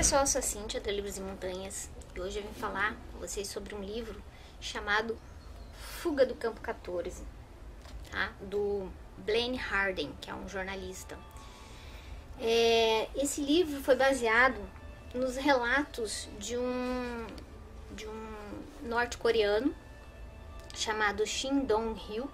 pessoal, eu sou a Cíntia da Livros e Montanhas e hoje eu vim falar com vocês sobre um livro chamado Fuga do Campo 14, tá? Do Blaine Harden, que é um jornalista. Esse livro foi baseado nos relatos de um norte-coreano chamado Shin Dong-hyuk.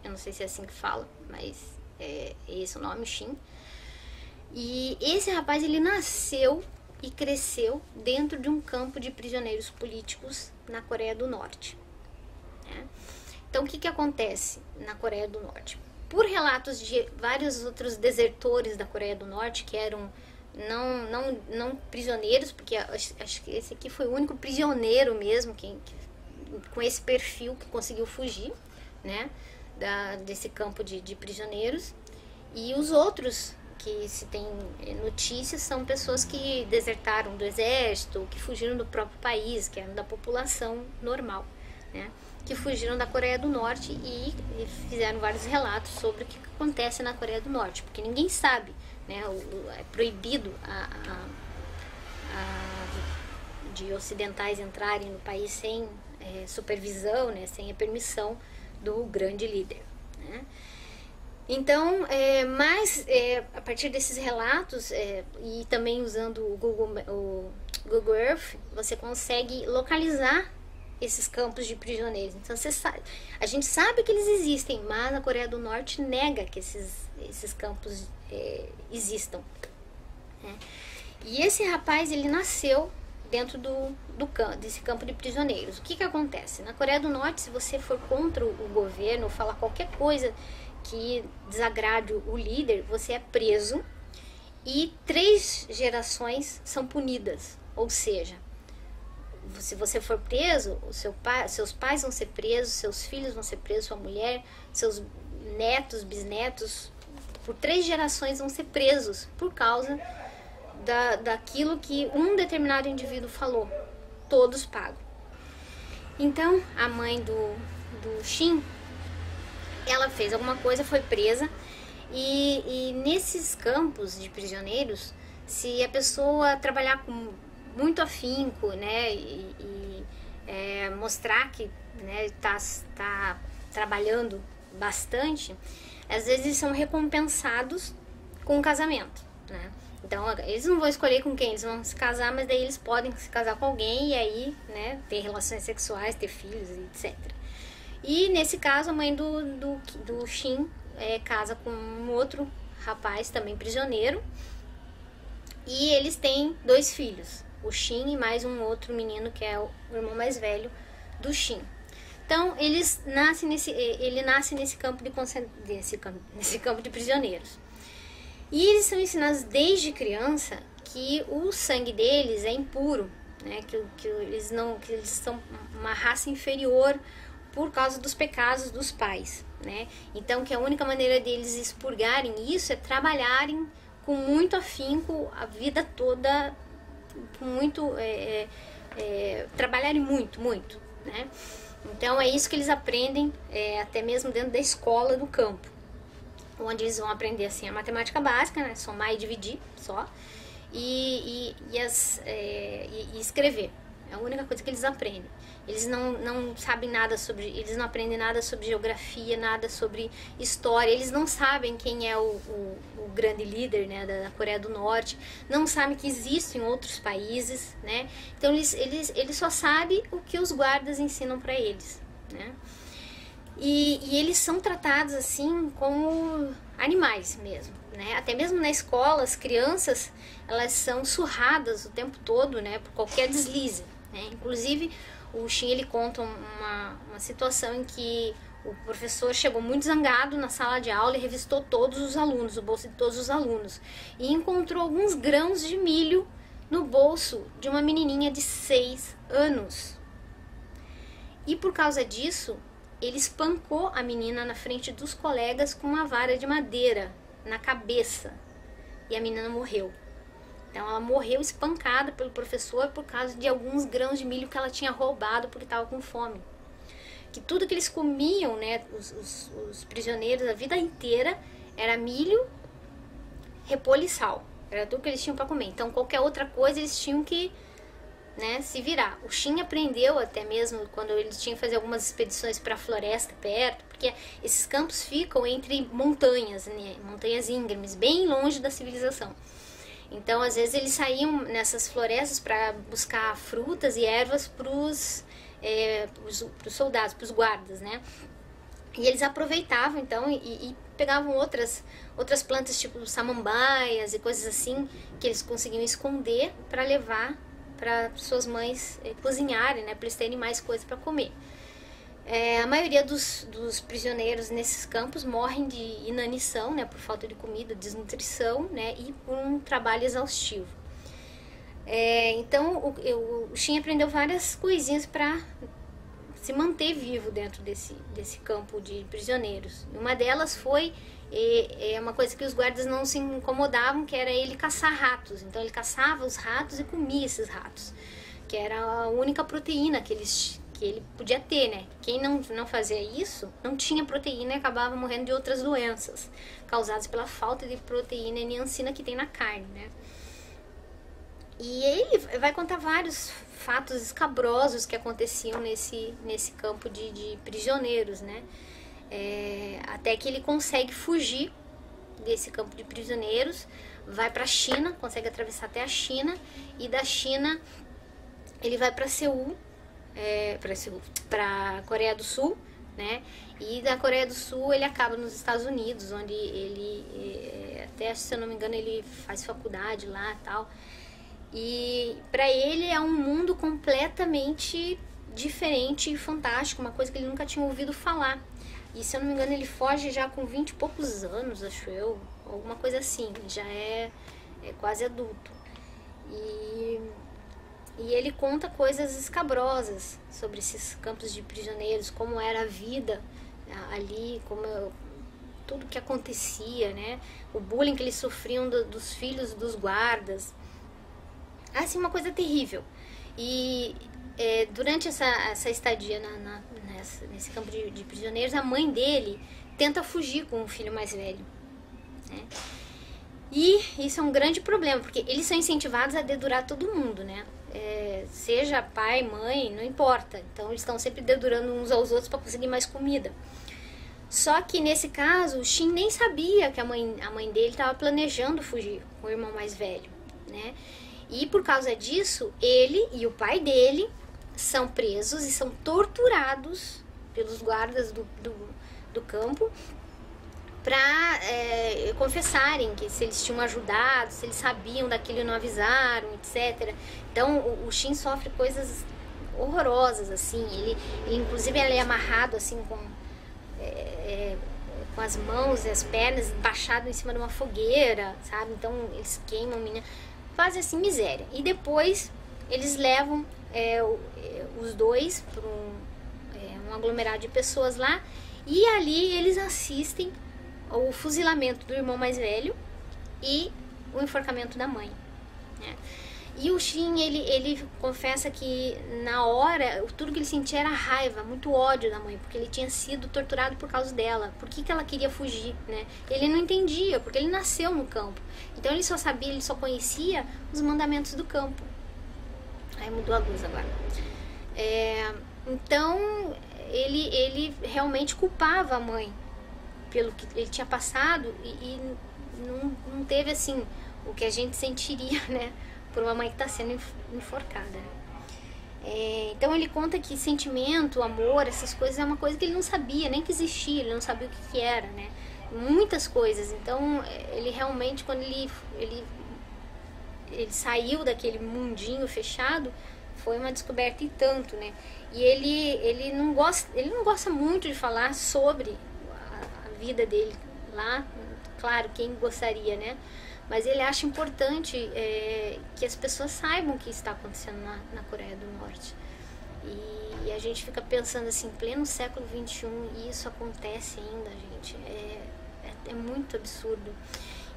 Eu não sei se é assim que fala, mas é esse o nome, Shin. E esse rapaz, ele nasceu e cresceu dentro de um campo de prisioneiros políticos na Coreia do Norte, né? Então, o que acontece na Coreia do Norte? Por relatos de vários outros desertores da Coreia do Norte, que eram não prisioneiros, porque acho que esse aqui foi o único prisioneiro mesmo, com esse perfil, que conseguiu fugir, né, desse campo de prisioneiros. E os outros que se tem notícias são pessoas que desertaram do exército, que fugiram do próprio país, que eram da população normal, né, que fugiram da Coreia do Norte e fizeram vários relatos sobre o que acontece na Coreia do Norte, porque ninguém sabe, né, é proibido de ocidentais entrarem no país sem supervisão, né, sem a permissão do grande líder, né. Então, a partir desses relatos e também usando o Google Earth, você consegue localizar esses campos de prisioneiros. Então, a gente sabe que eles existem, mas a Coreia do Norte nega que esses campos existam, né? E esse rapaz, ele nasceu dentro desse campo de prisioneiros. O que acontece? Na Coreia do Norte, se você for contra o governo, falar qualquer coisa que desagrade o líder, você é preso e 3 gerações são punidas. Ou seja, se você for preso, seus pais vão ser presos, seus filhos vão ser presos, sua mulher, seus netos, bisnetos, por 3 gerações vão ser presos por causa daquilo que um determinado indivíduo falou. Todos pagam. Então, a mãe do Shin, ela fez alguma coisa, foi presa, e nesses campos de prisioneiros, se a pessoa trabalhar com muito afinco, né, e mostrar que, né, tá trabalhando bastante, às vezes são recompensados com um casamento, né? Então, eles não vão escolher com quem eles vão se casar, mas daí eles podem se casar com alguém e aí, né, ter relações sexuais, ter filhos, etc. E nesse caso, a mãe do Shin casa com um outro rapaz, também prisioneiro, e eles têm 2 filhos, o Shin e mais um outro menino que é o irmão mais velho do Shin. Então, ele nasce nesse campo nesse campo de prisioneiros. E eles são ensinados desde criança que o sangue deles é impuro, né? Que eles são uma raça inferior por causa dos pecados dos pais, né? Então, que a única maneira deles expurgarem isso é trabalharem com muito afinco a vida toda, com muito trabalharem muito, né? Então, é isso que eles aprendem até mesmo dentro da escola do campo, onde eles vão aprender assim a matemática básica, né, somar e dividir só, e escrever. É a única coisa que eles aprendem. Eles não sabem nada eles não aprendem nada sobre geografia, nada sobre história. Eles não sabem quem é o grande líder, né, da Coreia do Norte. Não sabem que existem outros países, né? Então eles só sabem o que os guardas ensinam para eles, né? E eles são tratados assim como animais mesmo, né? Até mesmo na escola, as crianças, elas são surradas o tempo todo, né, por qualquer deslize, né? Inclusive, o Shin, ele conta uma situação em que o professor chegou muito zangado na sala de aula e revistou todos os alunos, o bolso de todos os alunos, e encontrou alguns grãos de milho no bolso de uma menininha de 6 anos. E por causa disso, ele espancou a menina na frente dos colegas com uma vara de madeira na cabeça. E a menina morreu. Então ela morreu espancada pelo professor por causa de alguns grãos de milho que ela tinha roubado porque estava com fome. Que tudo que eles comiam, né, os prisioneiros a vida inteira, era milho, repolho e sal. Era tudo que eles tinham para comer. Então, qualquer outra coisa eles tinham que, né, se virar. O Shin aprendeu até mesmo quando eles tinham que fazer algumas expedições para a floresta perto, porque esses campos ficam entre montanhas, né, montanhas íngremes, bem longe da civilização. Então, às vezes eles saíam nessas florestas para buscar frutas e ervas para os soldados, para os guardas, né? E eles aproveitavam então e pegavam outras plantas, tipo samambaias e coisas assim, que eles conseguiam esconder para levar para suas mães cozinharem, né, para eles terem mais coisa para comer. A maioria dos prisioneiros nesses campos morrem de inanição, né, por falta de comida, desnutrição, né, e por um trabalho exaustivo. Então o Shin aprendeu várias coisinhas para se manter vivo dentro desse campo de prisioneiros. Uma delas foi uma coisa que os guardas não se incomodavam, que era ele caçar ratos. Então ele caçava os ratos e comia esses ratos, que era a única proteína que ele podia ter, né? Quem não fazia isso não tinha proteína e acabava morrendo de outras doenças causadas pela falta de proteína e niacina que tem na carne, né? E ele vai contar vários fatos escabrosos que aconteciam nesse campo de prisioneiros, né? Até que ele consegue fugir desse campo de prisioneiros, vai para a China, consegue atravessar até a China, e da China ele vai para Seul, para Coreia do Sul, né? E da Coreia do Sul ele acaba nos Estados Unidos, onde ele, até se eu não me engano, ele faz faculdade lá e tal. E para ele é um mundo completamente diferente e fantástico, uma coisa que ele nunca tinha ouvido falar. E se eu não me engano ele foge já com 20 e poucos anos, acho eu, alguma coisa assim, já é quase adulto. E ele conta coisas escabrosas sobre esses campos de prisioneiros, como era a vida ali, tudo que acontecia, né? O bullying que eles sofriam dos filhos dos guardas. Assim, uma coisa terrível. E durante essa estadia nesse campo de prisioneiros, a mãe dele tenta fugir com o filho mais velho, né? E isso é um grande problema, porque eles são incentivados a dedurar todo mundo, né? Seja pai, mãe, não importa. Então eles estão sempre dedurando uns aos outros para conseguir mais comida. Só que nesse caso, o Shin nem sabia que a mãe dele estava planejando fugir com o irmão mais velho, né? E por causa disso, ele e o pai dele são presos e são torturados pelos guardas do campo para confessarem que se eles tinham ajudado, se eles sabiam daquilo e não avisaram, etc. Então o Shin sofre coisas horrorosas, assim. Ele inclusive ele é amarrado assim com as mãos e as pernas, baixado em cima de uma fogueira, sabe? Então eles queimam, fazem assim miséria. E depois eles levam os dois para um aglomerado de pessoas lá, e ali eles assistem o fuzilamento do irmão mais velho e o enforcamento da mãe, né? E o Shin, ele confessa que na hora, tudo que ele sentia era raiva, muito ódio da mãe, porque ele tinha sido torturado por causa dela. Por que ela queria fugir, né? Ele não entendia, porque ele nasceu no campo. Então ele só conhecia os mandamentos do campo. Aí mudou a luz agora. Então ele realmente culpava a mãe pelo que ele tinha passado e não teve assim o que a gente sentiria, né, por uma mãe que está sendo enforcada. Então ele conta que sentimento, amor, essas coisas é uma coisa que ele não sabia, nem que existia, ele não sabia o que era, né? Muitas coisas. Então ele realmente, quando ele saiu daquele mundinho fechado, foi uma descoberta e tanto, né? E ele não gosta muito de falar sobre a vida dele lá. Claro, quem gostaria, né? Mas ele acha importante que as pessoas saibam o que está acontecendo na Coreia do Norte. E a gente fica pensando assim, em pleno século XXI, e isso acontece ainda, gente. É muito absurdo.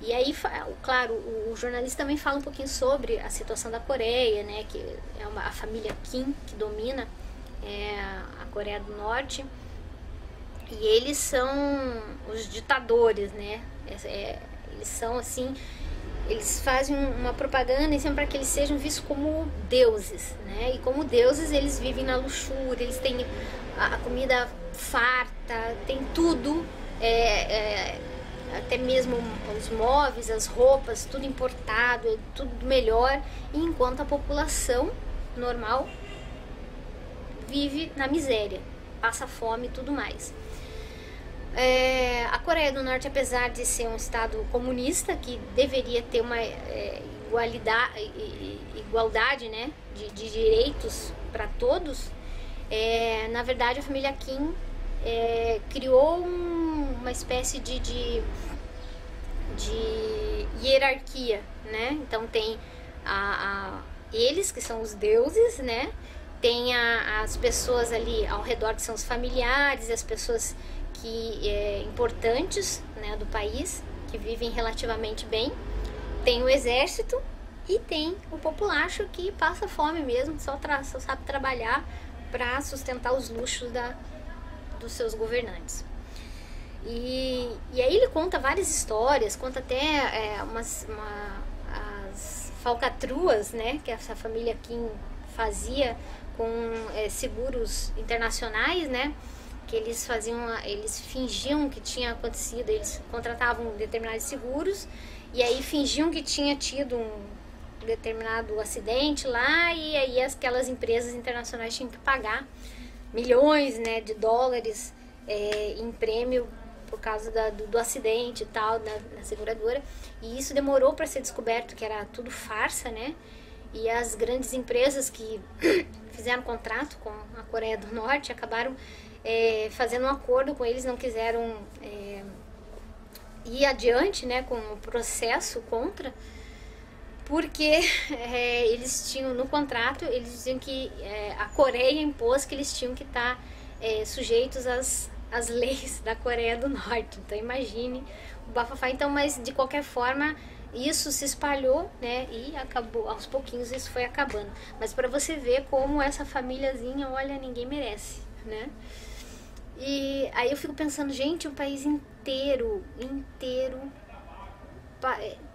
E aí, claro, o jornalista também fala um pouquinho sobre a situação da Coreia, né? Que é a família Kim que domina a Coreia do Norte. E eles são os ditadores, né? Eles são, assim, eles fazem uma propaganda sempre para que eles sejam vistos como deuses, né? E como deuses eles vivem na luxúria, eles têm a comida farta, tem tudo, até mesmo os móveis, as roupas, tudo importado, tudo melhor, enquanto a população normal vive na miséria, passa fome e tudo mais. A Coreia do Norte, apesar de ser um estado comunista, que deveria ter uma igualdade, né, de direitos para todos, na verdade a família Kim criou uma espécie de hierarquia, né? Então tem eles que são os deuses, né? Tem as pessoas ali ao redor que são os familiares, as pessoas importantes, né, do país, que vivem relativamente bem. Tem o exército e tem o populacho que passa fome mesmo, só sabe trabalhar para sustentar os luxos dos seus governantes. E aí ele conta várias histórias, conta até as falcatruas, né, que essa família Kim fazia com seguros internacionais, né, que eles fingiam que tinha acontecido, eles contratavam determinados seguros e aí fingiam que tinha tido um determinado acidente lá, e aí aquelas empresas internacionais tinham que pagar milhões, né, de dólares em prêmio por causa do acidente e tal, na seguradora. E isso demorou para ser descoberto que era tudo farsa, né? E as grandes empresas que fizeram contrato com a Coreia do Norte acabaram fazendo um acordo com eles, não quiseram ir adiante, né, com o processo contra, porque eles tinham no contrato, eles diziam que a Coreia impôs que eles tinham que estar sujeitos às leis da Coreia do Norte. Então imagine o bafafá. Então, mas de qualquer forma isso se espalhou, né, e acabou, aos pouquinhos isso foi acabando. Mas para você ver como essa famíliazinha, olha, ninguém merece, né? E aí eu fico pensando, gente, um país inteiro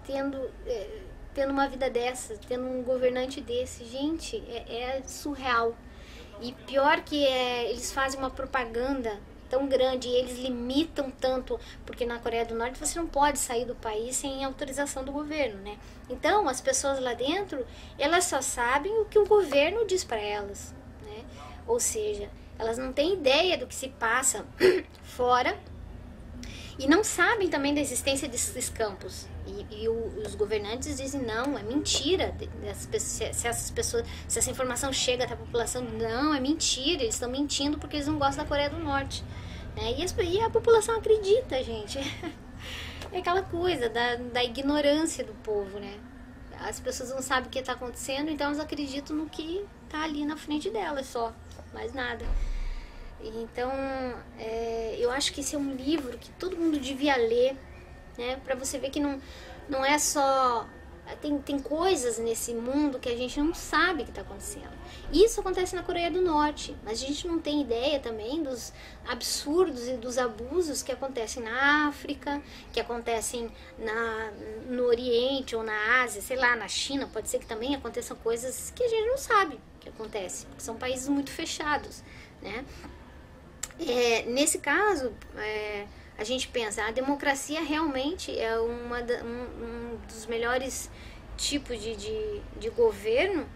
tendo uma vida dessa, tendo um governante desse, gente, é surreal. E pior que eles fazem uma propaganda tão grande e eles limitam tanto, porque na Coreia do Norte você não pode sair do país sem autorização do governo, né? Então as pessoas lá dentro, elas só sabem o que o governo diz para elas, né? Ou seja, elas não têm ideia do que se passa fora e não sabem também da existência desses campos. E os governantes dizem, não, é mentira. Se essa informação chega até a população, não, é mentira, eles estão mentindo porque eles não gostam da Coreia do Norte, né? E a população acredita, gente. É aquela coisa da ignorância do povo, né? As pessoas não sabem o que está acontecendo, então elas acreditam no que está ali na frente delas só, mais nada. Então, eu acho que esse é um livro que todo mundo devia ler, né? Para você ver que não é só... Tem coisas nesse mundo que a gente não sabe que está acontecendo. Isso acontece na Coreia do Norte, mas a gente não tem ideia também dos absurdos e dos abusos que acontecem na África, que acontecem no Oriente ou na Ásia, sei lá, na China. Pode ser que também aconteçam coisas que a gente não sabe que acontecem, porque são países muito fechados, né? Nesse caso, a gente pensa, a democracia realmente é um dos melhores tipos de governo,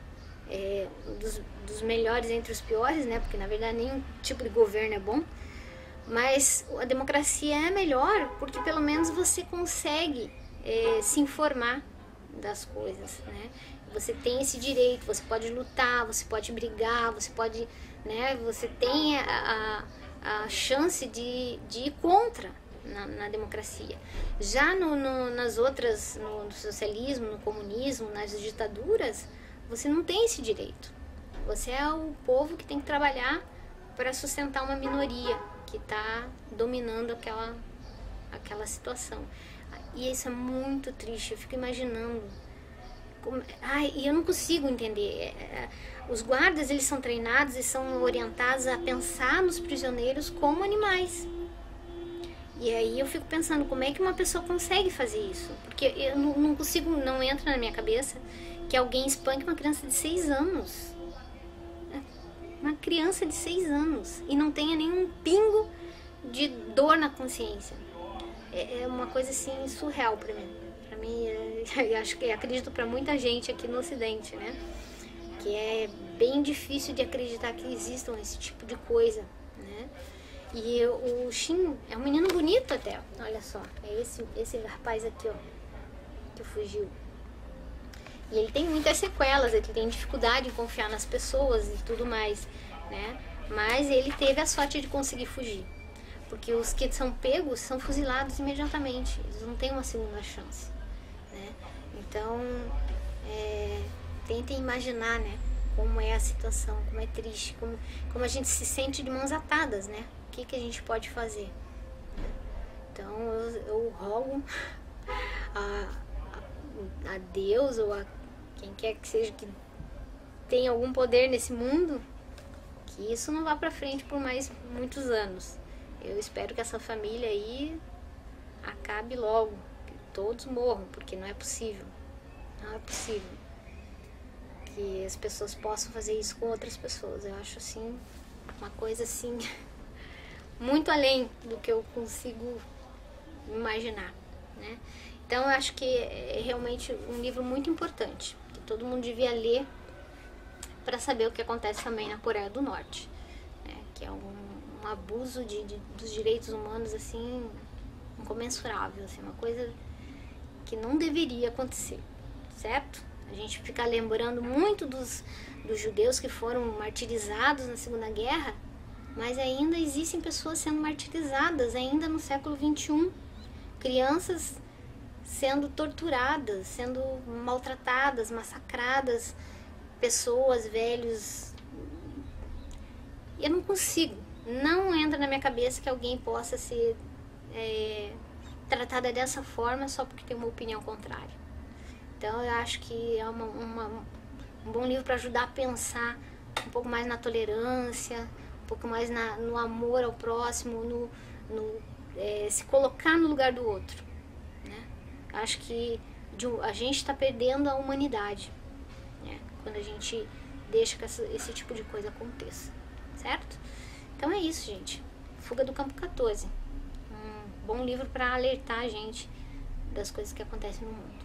dos melhores entre os piores, né? Porque na verdade nenhum tipo de governo é bom, mas a democracia é melhor porque pelo menos você consegue se informar das coisas, né? Você tem esse direito, você pode lutar, você pode brigar, você pode, né? Você tem a chance de ir contra na democracia. Já nas outras, no socialismo, no comunismo, nas ditaduras, você não tem esse direito. Você é o povo que tem que trabalhar para sustentar uma minoria que está dominando aquela situação. E isso é muito triste, eu fico imaginando. E eu não consigo entender. Os guardas, eles são treinados e são orientados a pensar nos prisioneiros como animais. E aí eu fico pensando, como é que uma pessoa consegue fazer isso? Porque eu não consigo, não entra na minha cabeça que alguém espanque uma criança de 6 anos. Uma criança de 6 anos e não tenha nenhum pingo de dor na consciência. É uma coisa assim surreal pra mim. Pra mim, acho que acredito pra muita gente aqui no Ocidente, né? Que é bem difícil de acreditar que existam esse tipo de coisa, né? E o Shin é um menino bonito até, olha só. É esse rapaz aqui, ó, que fugiu. E ele tem muitas sequelas, ele tem dificuldade em confiar nas pessoas e tudo mais, né? Mas ele teve a sorte de conseguir fugir. Porque os que são pegos são fuzilados imediatamente. Eles não têm uma segunda chance, né? Então, tentem imaginar, né? Como é a situação, como é triste, como a gente se sente de mãos atadas, né? O que a gente pode fazer? Então, eu rogo a Deus ou a quem quer que seja que tenha algum poder nesse mundo, que isso não vá pra frente por mais muitos anos. Eu espero que essa família aí acabe logo, que todos morram, porque não é possível. Não é possível que as pessoas possam fazer isso com outras pessoas. Eu acho assim, uma coisa assim, muito além do que eu consigo imaginar, né? Então eu acho que é realmente um livro muito importante, que todo mundo devia ler para saber o que acontece também na Coreia do Norte, né? Que é um abuso dos direitos humanos assim incomensurável, assim, uma coisa que não deveria acontecer, certo? A gente fica lembrando muito dos judeus que foram martirizados na Segunda Guerra, mas ainda existem pessoas sendo martirizadas ainda no século XXI, crianças sendo torturadas, sendo maltratadas, massacradas, pessoas, velhos. Eu não consigo, não entra na minha cabeça que alguém possa ser tratada dessa forma só porque tem uma opinião contrária. Então eu acho que é um bom livro para ajudar a pensar um pouco mais na tolerância, um pouco mais no amor ao próximo, se colocar no lugar do outro, né? Acho que a gente está perdendo a humanidade, né? Quando a gente deixa que esse tipo de coisa aconteça, certo? Então é isso, gente. Fuga do Campo 14. Um bom livro para alertar a gente das coisas que acontecem no mundo.